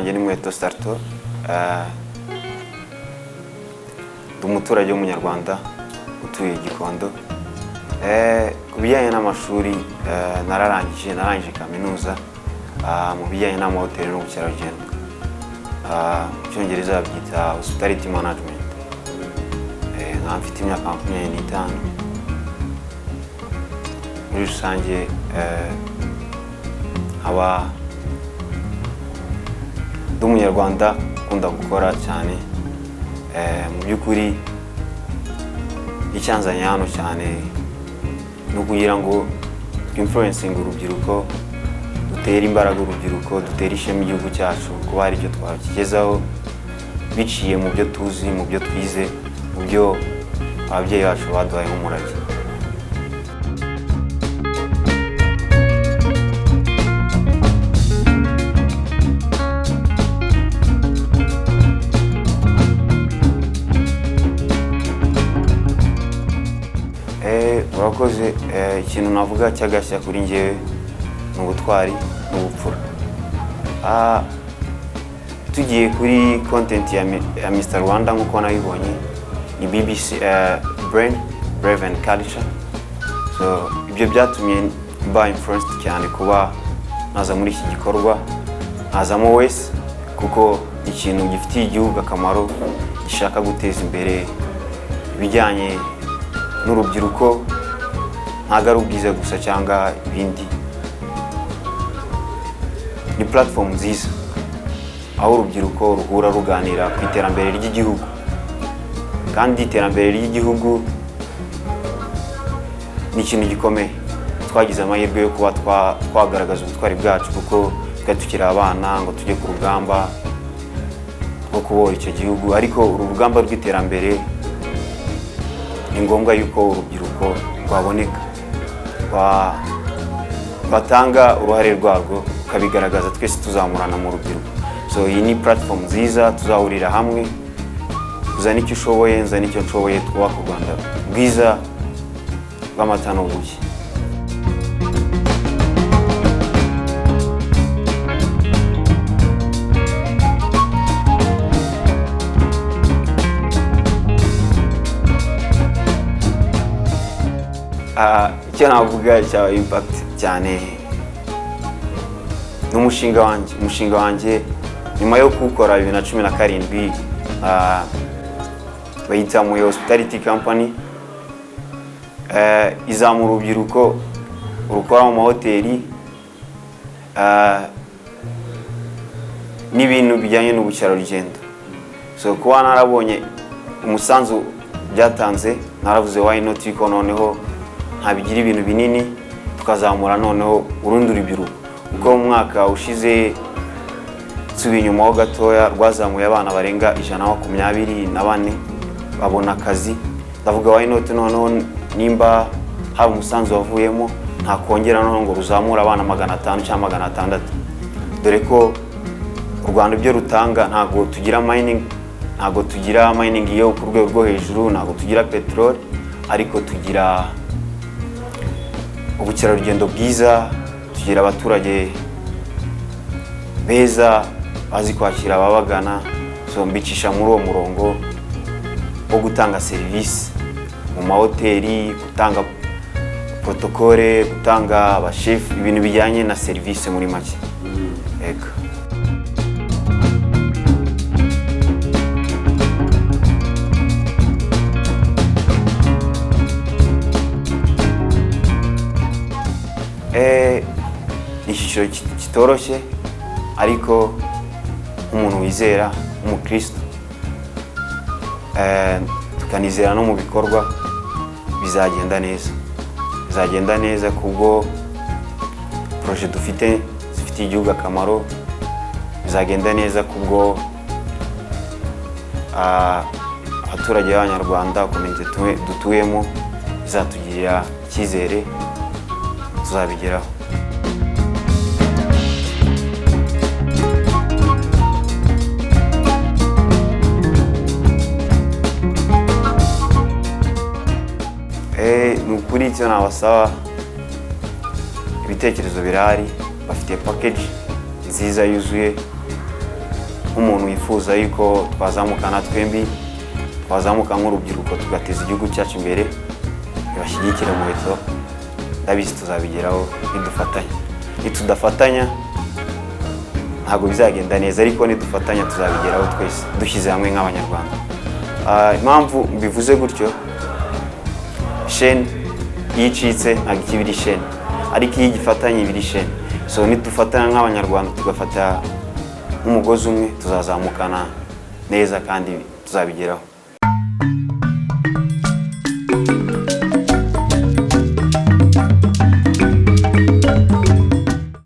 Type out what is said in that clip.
yanjye ni Muheto Sarto, ndi umuturage w'umunyarwanda utuye Gikondo. Ku bijyanye n'amashuri narangije kaminuza mu bijyanye n'amahoteli n'ubukerarugendo. Mu Cyongereza babyita Hospitality Management. Mfite imyaka 25. Muri rusange nkaba ndi umunyarwanda ukunda gukora cyane. Mu by'ukuri icyanzanye hano cyane ni ukugira ngo influencing urubyiruko, dutere imbaraga urubyiruko, dutere ishema igihugu cyacu kuba hari icyo twakigezaho biciye mu byo tuzi, mu byo twize, mu byo ababyeyi bacu baduhaye nk'umurage. Urakoze. Ikintu navuga cyagashya kuri njyewe ni ubutwari n'ubupfura. Tugiye kuri content ya Mr. Rwanda nk'uko nabibonye ni BBC Brain, Brave and Culture. So ibyo byatumye mba influenced cyane kuba naza muri iki gikorwa, nazamo wese kuko ikintu gifitiye igihugu akamaro, gishaka guteza imbere ibijyanye n'urubyiruko, ntago ari ubwiza gusa cyangwa ibindi. Ni platform nziza aho urubyiruko ruhura ruganira ku iterambere ry'igihugu, kandi iterambere ry'igihugu ni ikintu gikomeye. Twagize amahirwe yo kuba twagaragaza ubutwari bwacu kuko twari tukiri abana ngo tujye ku rugamba rwo kubohora icyo gihugu, ariko uru rugamba rw'iterambere ni ngombwa yuko urubyiruko rwaboneka, batanga uruhare rwarwo, ukabigaragaza twese tuzamurana mu rubyiruko. So iyi ni platform nziza, tuzahurira hamwe, uzana icyo ushoboye, nzana icyo nshoboye, twubaka u Rwanda bwiza bw'amata n'ubuki. Icyo navuga cya impact cyane ni umushinga wanjye nyuma yo kuwukora 2017, bayita Muhe Hospitality Company. Izamura urubyiruko rukora mu mahoteli n'ibintu bijyanye n'ubukerarugendo. So kuba narabonye umusanzu byatanze, naravuze why not yuko noneho ntabigira ibintu binini tukazamura noneho urundi rubyiruko. Ubwo mu mwaka ushize tsubiye inyuma ho gatoya, rwazamuye abana barenga 124 babona akazi. Ndavuga why not noneho nimba hari umusanzu wavuyemo ntakongera noneho ngo ruzamura abana 500 cyangwa 600, dore ko u Rwanda ibyo rutanga ntago tugira mining yo ku rwego rwo hejuru, ntago tugira petrol, ariko tugira ubukerarugendo bwiza, tugira abaturage beza bazi kwakira ababagana. So mbicisha muri uwo murongo wo gutanga serivisi mu mahoteli, gutanga protocole, gutanga abashef, ibintu bijyanye na serivisi muri make. Ego. Icyiciro kitoroshye, ariko umuntu wizera, umukristo, tukanizera no mu bikorwa, bizagenda neza kubwo projet dufite zifitiye igihugu akamaro, bizagenda neza kubwo abaturage b'Abanyarwanda, community dutuyemo, bizatugirira icyizere, tuzabigeraho. Nukuri icyo nabasaba, ibitekerezo birahari, bafite package nziza yuzuye, nk'umuntu wifuza yuko twazamukana twembi, twazamuka nk'urubyiruko tugateza igihugu cyacu imbere, ibashyigikire mu Muheto, ndabizi tuzabigeraho nitudafatanya ntabwo bizagenda neza, ariko nidufatanya tuzabigeraho twese dushyize hamwe nk'abanyarwanda. Impamvu mbivuze gutyo, sheni iyo icitse ntabwo ikibiri sheni, ariko iyo igifatanye ibiri sheni. So nidufatanya nk'abanyarwanda tugafata nk'umugozi umwe, tuzazamukana neza kandi tuzabigeraho.